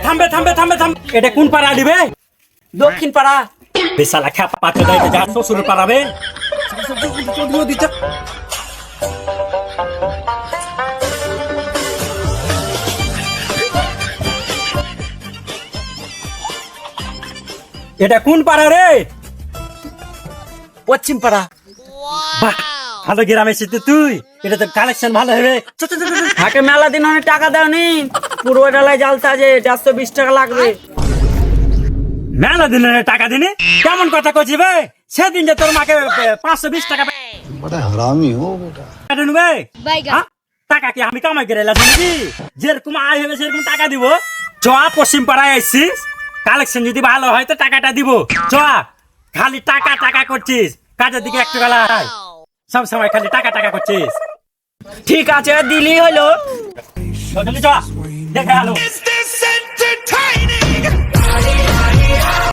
থামবে থামবে থামবে থামবে, এটা কোন পাড়া দিবে? দক্ষিণ পাড়া। বেশালা খেপা পাচ্ছে দাইতে যা শ্বশুর পাড়াবে। এটা কোন পাড়া রে? পশ্চিম পাড়া। বাহ, ভালো গ্রামে এসেছিস তুই, এটা তো কালেকশন ভালো হবে। চল, চল, চল, চল। হাকে মেলা দিন অনেক টাকা দেওনি, পূর্ব ডালায় জালতে আছে 420 টাকা লাগবে। মেলা দিনে টাকা দিনি, কেমন কথা কইছি বে? সেদিন যে তোর মাকে 520 টাকা बड़ा हरामी हो बेटा। নেবে, বাইগা টাকা কি আমি কামাই করে এলাম নাকি? যেরকম আয় হবে সেরকম টাকা দিব। চ পশ্চিম পাড়ায় আসছিস, কালেকশন যদি ভালো হয় তো টাকাটা দিব। চ, খালি টাকা টাকা করছিস, কাজের দিকে একটু বেলা সব সময় খালি টাকা টাকা করছিস। ঠিক আছে, দিলি হলো। চ, চ, দেখে আলো।